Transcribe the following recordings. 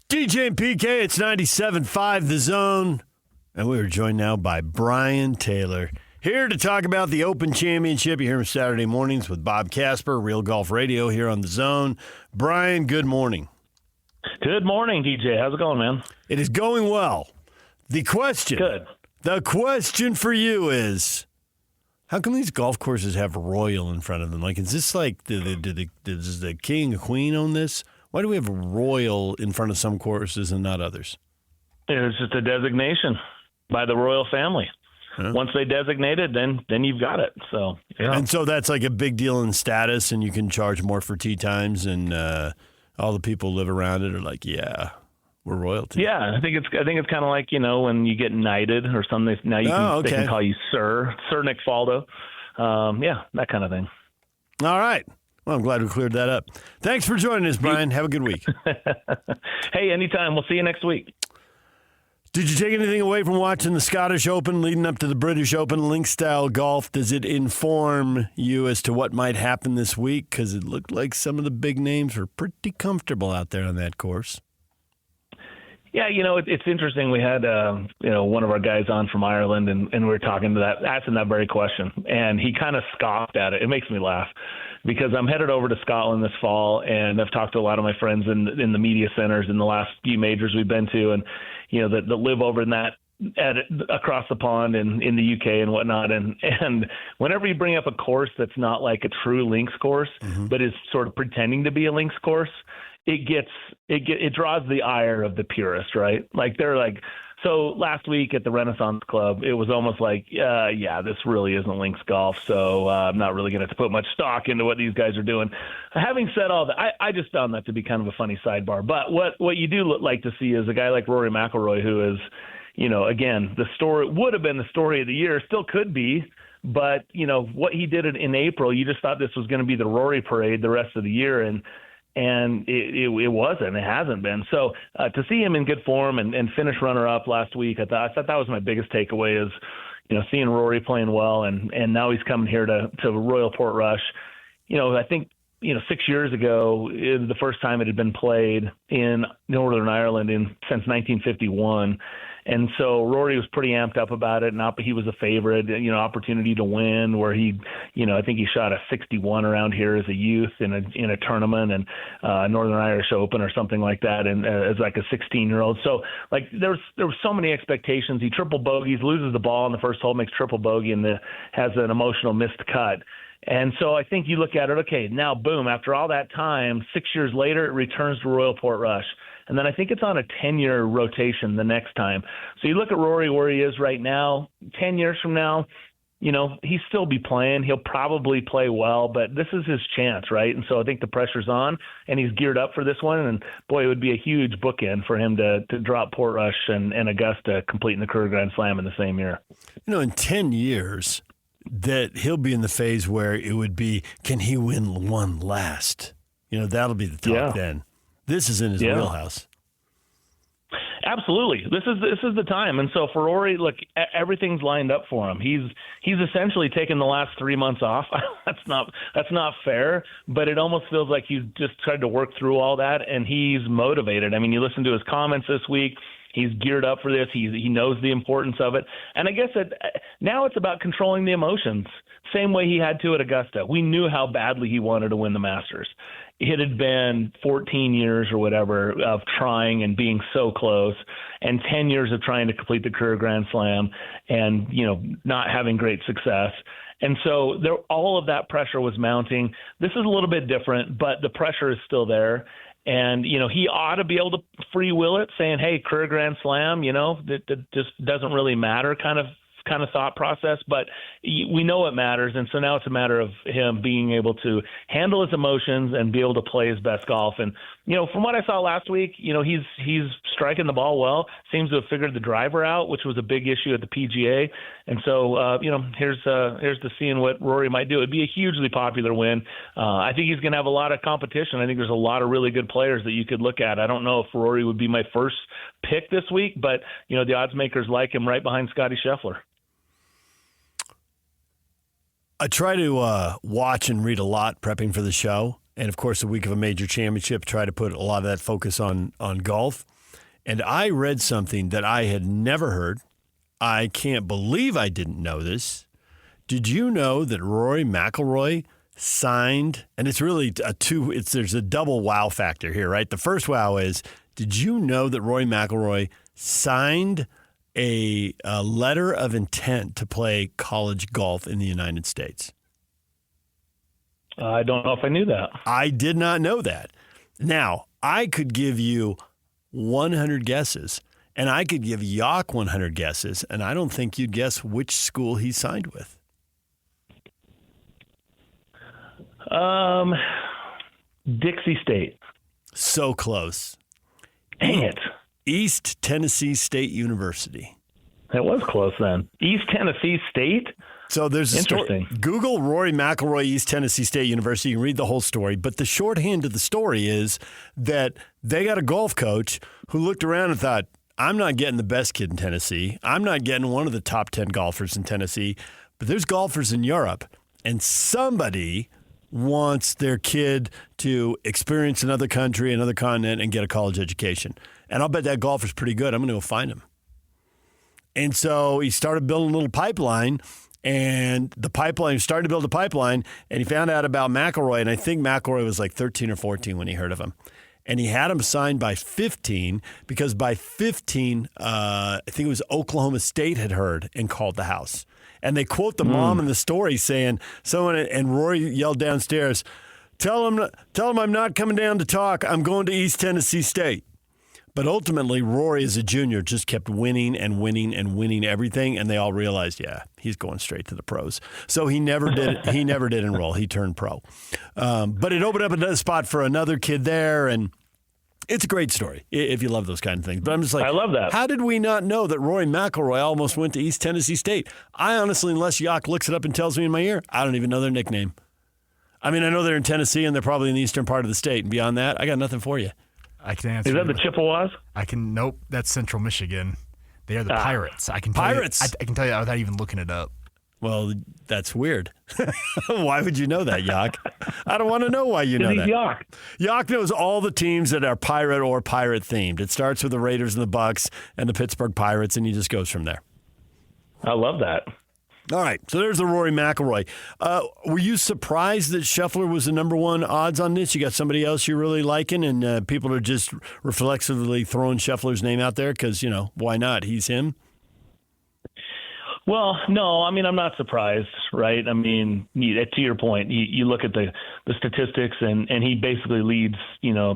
DJ and PK, it's 97.5 The Zone. And we are joined now by Brian Taylor. Here to talk about the Open Championship. You hear him Saturday mornings with Bob Casper, Real Golf Radio here on The Zone. Brian, good morning. Good morning, DJ. How's it going, man? It is going well. The question for you is, how come these golf courses have Royal in front of them? Like, is this like, does the king or queen own this? Why do we have Royal in front of some courses and not others? It's just a designation by the royal family. Huh? Once they designate it, then you've got it. So, yeah. And so that's like a big deal in status, and you can charge more for tee times, and all the people who live around it are like, yeah, we're royalty. Yeah, I think it's kind of like, when you get knighted or something. Now they can call you Sir Nick Faldo. Yeah, that kind of thing. All right. Well, I'm glad we cleared that up. Thanks for joining us, Brian. Have a good week. Hey, anytime. We'll see you next week. Did you take anything away from watching the Scottish Open leading up to the British Open, link-style golf? Does it inform you as to what might happen this week? Because it looked like some of the big names were pretty comfortable out there on that course. Yeah, it's interesting. We had, one of our guys on from Ireland, and we were asking that very question, and he kind of scoffed at it. It makes me laugh because I'm headed over to Scotland this fall, and I've talked to a lot of my friends in the media centers in the last few majors we've been to, and that live over in that across the pond and in the UK and whatnot. And whenever you bring up a course that's not like a true links course, but is sort of pretending to be a links course, it draws the ire of the purist, right? Like they're like, so last week at the Renaissance Club, it was almost like, this really isn't links golf. So I'm not really going to put much stock into what these guys are doing. Having said all that, I just found that to be kind of a funny sidebar. But what you do like to see is a guy like Rory McIlroy, who is, again, the story would have been the story of the year, still could be. But, what he did in April, you just thought this was going to be the Rory parade the rest of the year. And it wasn't. It hasn't been. So to see him in good form and finish runner-up last week, I thought that was my biggest takeaway is, seeing Rory playing well, and now he's coming here to Royal Portrush. I think, 6 years ago, the first time it had been played in Northern Ireland since 1951. And so Rory was pretty amped up about it. He was a favorite, opportunity to win where he, I think he shot a 61 around here as a youth in a tournament and Northern Irish Open or something like that. And as like a 16-year-old. So like there was so many expectations. He triple bogeys, loses the ball in the first hole, makes triple bogey and has an emotional missed cut. And so I think you look at it, okay, now boom, after all that time, 6 years later, it returns to Royal Portrush. And then I think it's on a 10-year rotation the next time. So you look at Rory where he is right now, 10 years from now, he'll still be playing. He'll probably play well, but this is his chance, right? And so I think the pressure's on, and he's geared up for this one. And, boy, it would be a huge bookend for him to drop Portrush and Augusta completing the Career Grand Slam in the same year. In 10 years, that he'll be in the phase where it would be, can he win one last? That'll be the talk then. This is in his wheelhouse. Absolutely. This is the time. And so for Rory, look, everything's lined up for him. He's essentially taken the last 3 months off. That's not fair, but it almost feels like he's just tried to work through all that, and he's motivated. I mean, you listen to his comments this week. He's geared up for this. He knows the importance of it. And I guess now it's about controlling the emotions, same way he had to at Augusta. We knew how badly he wanted to win the Masters. It had been 14 years or whatever of trying and being so close, and 10 years of trying to complete the Career Grand Slam and, not having great success. And so all of that pressure was mounting. This is a little bit different, but the pressure is still there. And, he ought to be able to free will it, saying, hey, Career Grand Slam, that just doesn't really matter kind of thought process, but we know it matters. And so now it's a matter of him being able to handle his emotions and be able to play his best golf. And, from what I saw last week, he's striking the ball well, seems to have figured the driver out, which was a big issue at the PGA. And so, here's to seeing what Rory might do. It'd be a hugely popular win. I think he's going to have a lot of competition. I think there's a lot of really good players that you could look at. I don't know if Rory would be my first pick this week, but, the odds makers like him right behind Scottie Scheffler. I try to watch and read a lot prepping for the show. And, of course, the week of a major championship, try to put a lot of that focus on golf. And I read something that I had never heard. I can't believe I didn't know this. Did you know that Rory McIlroy signed, and it's really there's a double wow factor here, right? The first wow is, did you know that Rory McIlroy signed a letter of intent to play college golf in the United States? I don't know if I knew that. I did not know that. Now, I could give you 100 guesses, and I could give Yak 100 guesses, and I don't think you'd guess which school he signed with. Dixie State. So close. Dang it. East Tennessee State University. That was close then. East Tennessee State? So there's a Interesting. story. Google Rory McIlroy, East Tennessee State University. You can read the whole story. But the shorthand of the story is that they got a golf coach who looked around and thought, I'm not getting the best kid in Tennessee. I'm not getting one of the top 10 golfers in Tennessee. But there's golfers in Europe. And somebody wants their kid to experience another country, another continent, and get a college education. And I'll bet that golfer's pretty good. I'm going to go find him. And so he started building a little pipeline, and he started to build a pipeline, and he found out about McIlroy, and I think McIlroy was like 13 or 14 when he heard of him. And he had him signed by 15 because by 15, I think it was Oklahoma State had heard and called the house. And they quote the mom in the story saying, and Rory yelled downstairs, tell him I'm not coming down to talk. I'm going to East Tennessee State. But ultimately, Rory as a junior just kept winning and winning and winning everything, and they all realized, yeah, he's going straight to the pros. So he never did. He never did enroll. He turned pro, but it opened up another spot for another kid there, and it's a great story if you love those kind of things. But I'm just like, I love that. How did we not know that Rory McIlroy almost went to East Tennessee State? I honestly, unless Yak looks it up and tells me in my ear, I don't even know their nickname. I mean, I know they're in Tennessee and they're probably in the eastern part of the state, and beyond that, I got nothing for you. I can answer. Is that the Chippewas? Nope, that's Central Michigan. They are the Pirates. I can tell Pirates. You, I can tell you without even looking it up. Well, that's weird. Why would you know that, Yak? I don't want to know why you know that. Yak. Yak knows all the teams that are pirate or pirate themed. It starts with the Raiders and the Bucks and the Pittsburgh Pirates, and he just goes from there. I love that. All right, so there's the Rory McIlroy. Were you surprised that Scheffler was the number one odds on this? You got somebody else you're really liking, and people are just reflexively throwing Scheffler's name out there because, why not? He's him. Well, no, I mean, I'm not surprised, right? I mean, to your point, you look at the statistics, and he basically leads,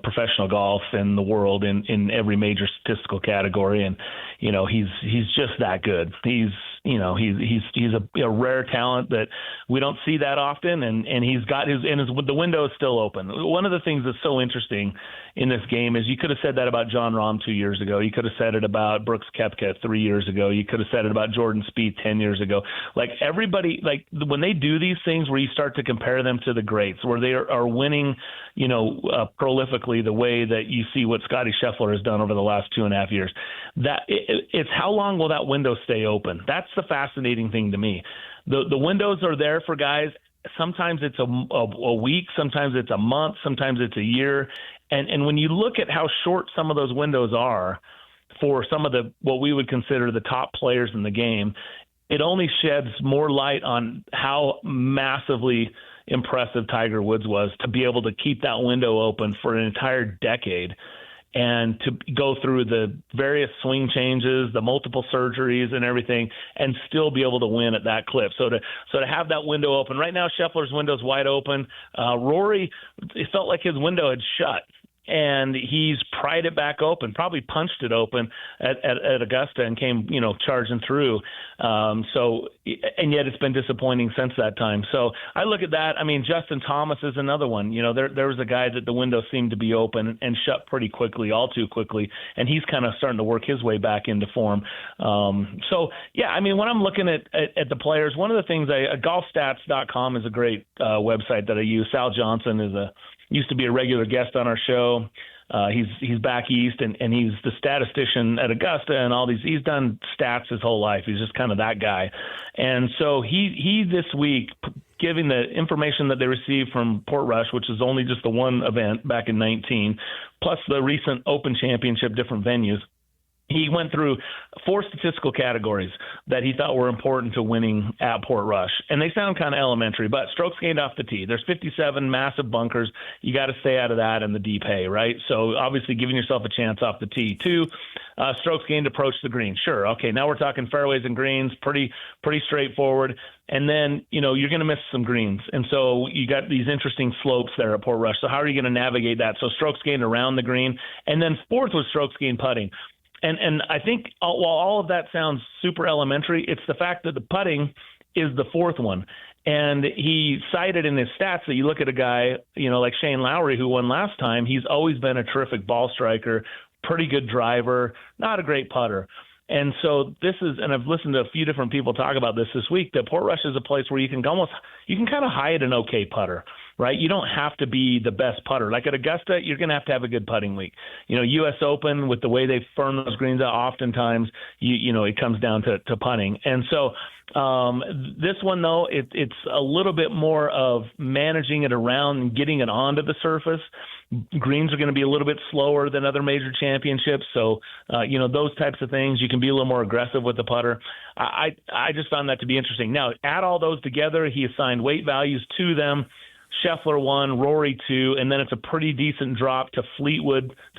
professional golf in the world in every major statistical category, and he's just that good. He's a rare talent that we don't see that often, and he's got the window is still open. One of the things that's so interesting in this game is you could have said that about Jon Rahm 2 years ago. You could have said it about Brooks Koepka 3 years ago. You could have said it about Jordan Spieth 10 years ago. Like everybody, like when they do these things where you start to compare them to the greats, where they are winning, prolifically the way that you see what Scottie Scheffler has done over the last 2.5 years, that it's how long will that window stay open? That's the fascinating thing to me. The windows are there for guys. Sometimes it's a week, sometimes it's a month, sometimes it's a year. And when you look at how short some of those windows are for some of what we would consider the top players in the game, it only sheds more light on how massively impressive Tiger Woods was to be able to keep that window open for an entire decade and to go through the various swing changes, the multiple surgeries and everything, and still be able to win at that clip. So to have that window open. Right now, Scheffler's window's wide open. Rory, it felt like his window had shut, and he's pried it back open, probably punched it open at Augusta and came, charging through. And yet it's been disappointing since that time. So I look at that. I mean, Justin Thomas is another one. There was a guy that the window seemed to be open and shut pretty quickly, all too quickly, and he's kind of starting to work his way back into form. Yeah, I mean, when I'm looking at the players, one of the things golfstats.com is a great website that I use. Sal Johnson used to be a regular guest on our show. He's back east, and he's the statistician at Augusta and all these. He's done stats his whole life. He's just kind of that guy. And so he this week, giving the information that they received from Portrush, which is only just the one event back in 19, plus the recent Open Championship, different venues, He went through 4 statistical categories that he thought were important to winning at Portrush. And they sound kind of elementary, but strokes gained off the tee. There's 57 massive bunkers. You got to stay out of that and the deep hay, right? So obviously giving yourself a chance off the tee. 2, strokes gained approach the green. Sure. Okay. Now we're talking fairways and greens. Pretty straightforward. And then, you're going to miss some greens. And so you got these interesting slopes there at Portrush. So how are you going to navigate that? So strokes gained around the green. And then 4th was strokes gained putting. And I think while all of that sounds super elementary, it's the fact that the putting is the 4th one. And he cited in his stats that you look at a guy, like Shane Lowry, who won last time, he's always been a terrific ball striker, pretty good driver, not a great putter. And so and I've listened to a few different people talk about this week, that Portrush is a place where you can kind of hide an okay putter, right? You don't have to be the best putter. Like at Augusta, you're going to have a good putting week. U.S. Open, with the way they firm those greens out, oftentimes, it comes down to putting. And so this one, though, it's a little bit more of managing it around and getting it onto the surface. Greens are going to be a little bit slower than other major championships. So, those types of things, you can be a little more aggressive with the putter. I just found that to be interesting. Now, add all those together, he assigned weight values to them. Scheffler 1, Rory 2, and then it's a pretty decent drop to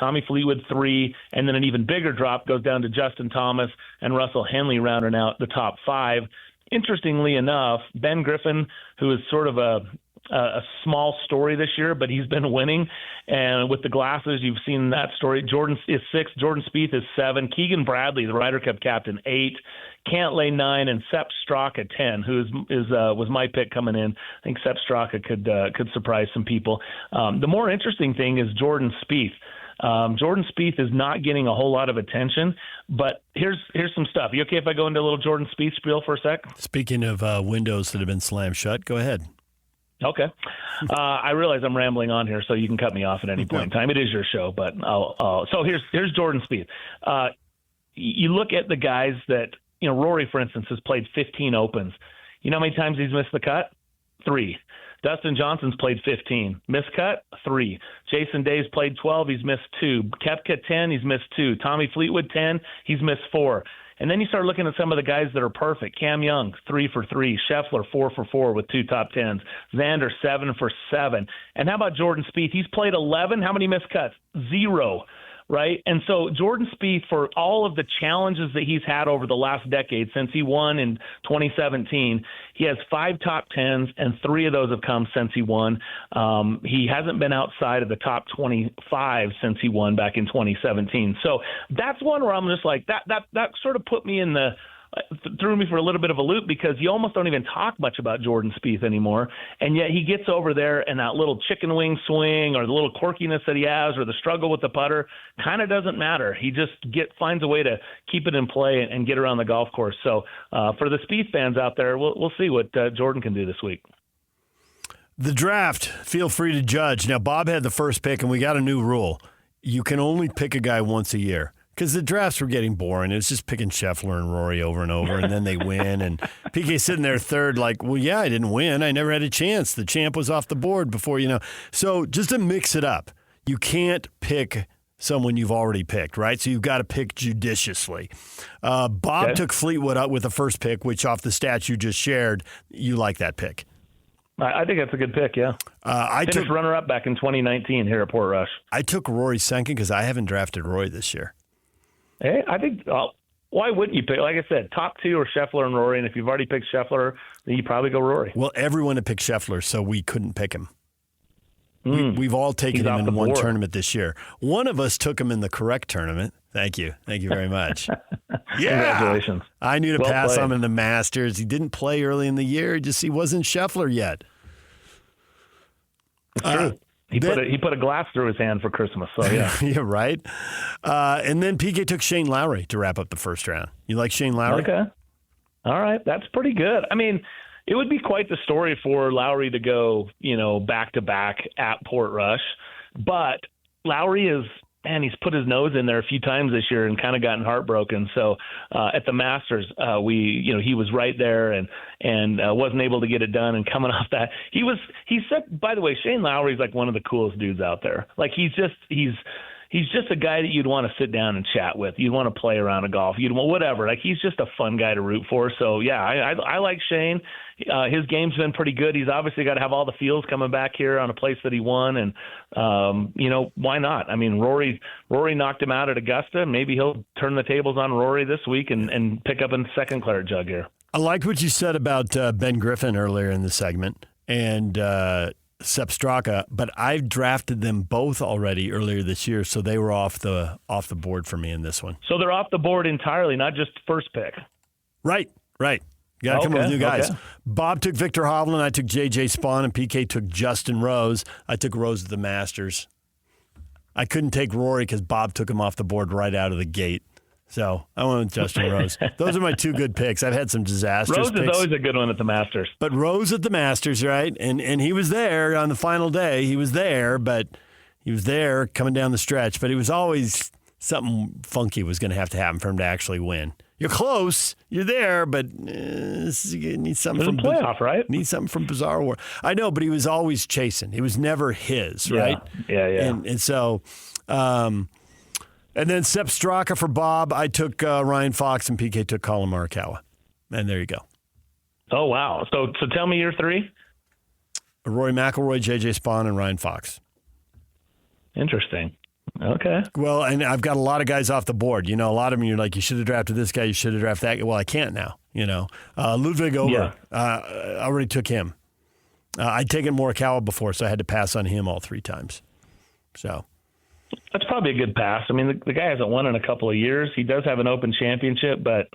Tommy Fleetwood 3, and then an even bigger drop goes down to Justin Thomas and Russell Henley rounding out the top 5. Interestingly enough, Ben Griffin, who is sort of a small story this year, but he's been winning. And with the glasses, you've seen that story. Jordan is 6, Jordan Spieth is 7, Keegan Bradley, the Ryder Cup captain, 8, Cantlay 9, and Sepp Straka 10, who was my pick coming in. I think Sepp Straka could surprise some people. The more interesting thing is Jordan Spieth. Jordan Spieth is not getting a whole lot of attention, but here's some stuff. You okay if I go into a little Jordan Spieth spiel for a sec? Speaking of windows that have been slammed shut, go ahead. Okay. I realize I'm rambling on here, so you can cut me off at any point in time. It is your show, but so here's Jordan Spieth. You look at the guys that, Rory, for instance, has played 15 Opens. You know how many times he's missed the cut? 3. Dustin Johnson's played 15. Missed cut? 3. Jason Day's played 12. He's missed 2. Koepka 10. He's missed 2. Tommy Fleetwood 10. He's missed 4. And then you start looking at some of the guys that are perfect. Cam Young, 3 for 3. Scheffler, 4 for 4 with 2 top 10s. Xander, 7 for 7. And how about Jordan Spieth? He's played 11. How many missed cuts? 0. Right? And so Jordan Spieth, for all of the challenges that he's had over the last decade since he won in 2017, he has 5 top 10s, and 3 of those have come since he won. He hasn't been outside of the top 25 since he won back in 2017. So that's one where I'm just like, that sort of put me in the threw me for a little bit of a loop, because you almost don't even talk much about Jordan Spieth anymore, and yet he gets over there and that little chicken wing swing or the little quirkiness that he has or the struggle with the putter kind of doesn't matter. He just finds a way to keep it in play and get around the golf course. So for the Spieth fans out there, we'll see what Jordan can do this week. The draft, feel free to judge. Now, Bob had the first pick, and we got a new rule. You can only pick a guy once a year. Because the drafts were getting boring. It's just picking Scheffler and Rory over and over, and then they win. And PK sitting there third like, well, yeah, I didn't win. I never had a chance. The champ was off the board before, So just to mix it up, you can't pick someone you've already picked, right? So you've got to pick judiciously. Bob took Fleetwood up with the first pick, which off the stats you just shared, you like that pick. I think that's a good pick, yeah. I finished runner-up back in 2019 here at Portrush. I took Rory second because I haven't drafted Rory this year. Hey, I think why wouldn't you pick? Like I said, top 2 are Scheffler and Rory, and if you've already picked Scheffler, then you probably go Rory. Well, everyone had picked Scheffler, so we couldn't pick him. We've all taken him in one tournament this year. One of us took him in the correct tournament. Thank you very much. Congratulations. I knew to pass on him in the Masters. He didn't play early in the year. He wasn't Scheffler yet. It's true. He put a glass through his hand for Christmas, so yeah. Yeah, right. And then PK took Shane Lowry to wrap up the first round. You like Shane Lowry? Okay. All right. That's pretty good. I mean, it would be quite the story for Lowry to go, back-to-back at Portrush. But Lowry he's put his nose in there a few times this year and kind of gotten heartbroken. So at the Masters, he was right there and wasn't able to get it done. And coming off that, he said, by the way, Shane Lowry's like one of the coolest dudes out there. Like he's he's just a guy that you'd want to sit down and chat with. You'd want to play around a golf. You'd want whatever. Like, he's just a fun guy to root for. So yeah, I like Shane. His game's been pretty good. He's obviously got to have all the feels coming back here on a place that he won, and why not? I mean, Rory knocked him out at Augusta. Maybe he'll turn the tables on Rory this week and pick up a second claret jug here. I liked what you said about Ben Griffin earlier in the segment and Sepp Straka, but I've drafted them both already earlier this year, so they were off the board for me in this one. So they're off the board entirely, not just first pick. Right. You got to come up with new guys. Okay. Bob took Victor Hovland. I took J.J. Spaun, and PK took Justin Rose. I took Rose at the Masters. I couldn't take Rory because Bob took him off the board right out of the gate. So I went with Justin Rose. Those are my two good picks. I've had some disastrous Rose picks. is always a good one at the Masters. But Rose at the Masters, right? And he was there on the final day. He was there, but he was there coming down the stretch. But it was always something funky was going to have to happen for him to actually win. You're close. You're there, but you need something from playoff, right? Need something from Bizarre War. I know, but he was always chasing. It was never his, right? Yeah. And so, and then Sepp Straka for Bob. I took Ryan Fox, and PK took Colin Morikawa. And there you go. Oh, wow. So tell me your three. Rory McIlroy, J.J. Spaun, and Ryan Fox. Interesting. Okay. Well, and I've got a lot of guys off the board. You know, a lot of them, you're like, you should have drafted this guy, you should have drafted that guy. Well, I can't now, you know. Ludwig over, I already took him. I'd taken Morikawa before, so I had to pass on him all three times. So that's probably a good pass. I mean, the guy hasn't won in a couple of years. He does have an Open Championship, but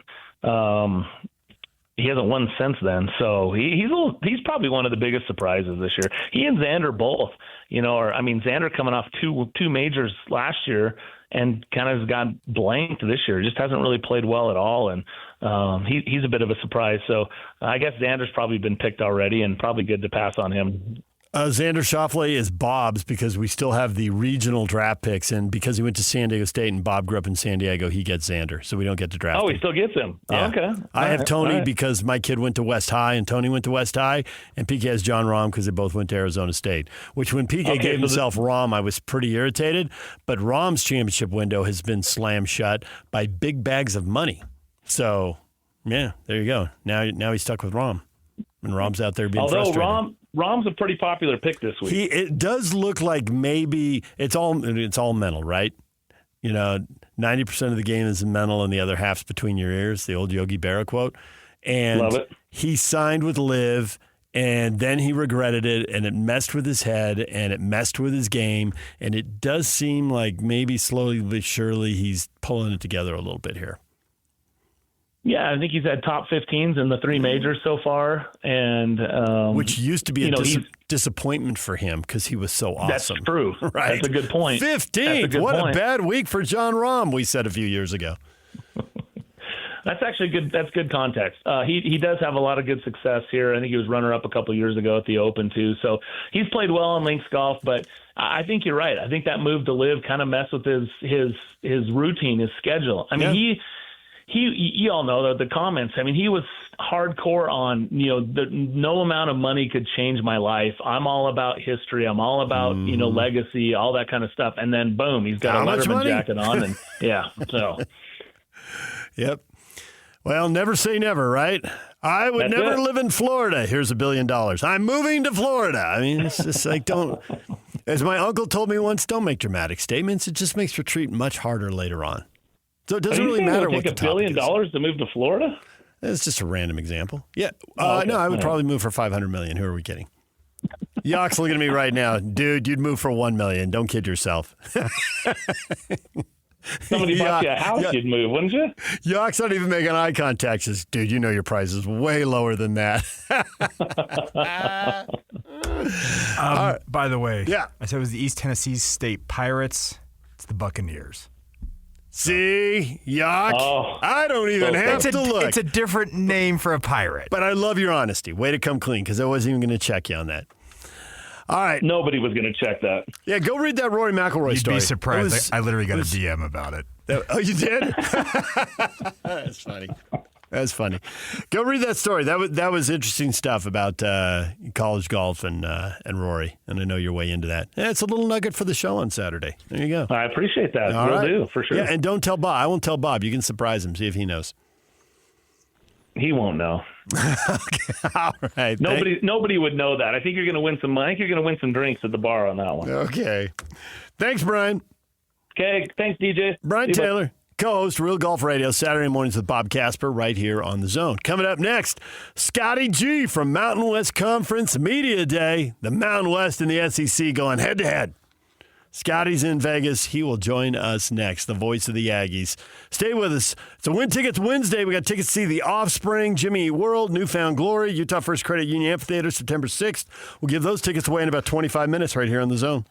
he hasn't won since then. So he's probably one of the biggest surprises this year. He and Xander both, Xander coming off two majors last year and kind of has got blanked this year. Just hasn't really played well at all. And he's a bit of a surprise. So I guess Xander's probably been picked already and probably good to pass on him. Xander Schauffele is Bob's because we still have the regional draft picks, and because he went to San Diego State and Bob grew up in San Diego, he gets Xander, so we don't get to draft him. Oh, he still gets him. Yeah. Oh, okay. I have Tony because my kid went to West High, and Tony went to West High, and PK has John Rahm because they both went to Arizona State, which when PK gave himself Rahm, I was pretty irritated, but Rahm's championship window has been slammed shut by big bags of money. So, yeah, there you go. Now he's stuck with Rahm, and Rahm's out there being frustrated. Rahm's a pretty popular pick this week. It does look like maybe it's all mental, right? 90% of the game is mental and the other half's between your ears, the old Yogi Berra quote. And love it. He signed with Liv, and then he regretted it, and it messed with his head, and it messed with his game, and it does seem like maybe slowly but surely he's pulling it together a little bit here. Yeah, I think he's had top 15s in the three majors so far, and which used to be a disappointment for him because he was so awesome. That's true. Right? That's a good point. 15th. What a bad week for John Rahm, we said a few years ago. That's actually good. That's good context. He does have a lot of good success here. I think he was runner-up a couple of years ago at the Open too. So he's played well in links golf, but I think you're right. I think that move to Live kind of messed with his routine, his schedule. I mean, you all know the comments. I mean, he was hardcore on, no amount of money could change my life. I'm all about history. I'm all about, legacy, all that kind of stuff. And then boom, he's got a Letterman jacket on. And so. Yep. Well, never say never, right? I would never live in Florida. Here's $1 billion. I'm moving to Florida. I mean, it's just like, as my uncle told me once, don't make dramatic statements. It just makes retreat much harder later on. So it doesn't really matter what the topic is. $1 billion to move to Florida? It's just a random example. Yeah. No, I would probably move for $500 million. Who are we kidding? Yock's looking at me right now. Dude, you'd move for $1 million. Don't kid yourself. Somebody bought you a house, you'd move, wouldn't you? Yock's not even making eye contact. Says, dude, your price is way lower than that. By the way, I said it was the East Tennessee State Pirates. It's the Buccaneers. See, Yock, I don't even have to look. It's a different name for a pirate. But I love your honesty. Way to come clean, because I wasn't even going to check you on that. All right. Nobody was going to check that. Yeah, go read that Rory McIlroy story. You'd be surprised. I literally got a DM about it. Oh, you did? That's funny. That's funny. Go read that story. That was interesting stuff about college golf and Rory. And I know you're way into that. Yeah, it's a little nugget for the show on Saturday. There you go. I appreciate that. All Will right. do, for sure. Yeah, and don't tell Bob. I won't tell Bob. You can surprise him. See if he knows. He won't know. Okay. All right. Nobody would know that. I think you're going to win some. I think you're going to win some drinks at the bar on that one. Okay. Thanks, Brian. Okay. Thanks, DJ. Brian Taylor, co-host Real Golf Radio, Saturday mornings with Bob Casper, right here on the Zone. Coming up next, Scotty G from Mountain West Conference Media Day. The Mountain West and the SEC going head to head. Scotty's in Vegas. He will join us next, the voice of the Aggies. Stay with us. It's a Win Tickets Wednesday. We got tickets to see The Offspring, Jimmy Eat World, Newfound Glory, Utah First Credit Union Amphitheater, September 6th. We'll give those tickets away in about 25 minutes right here on The Zone.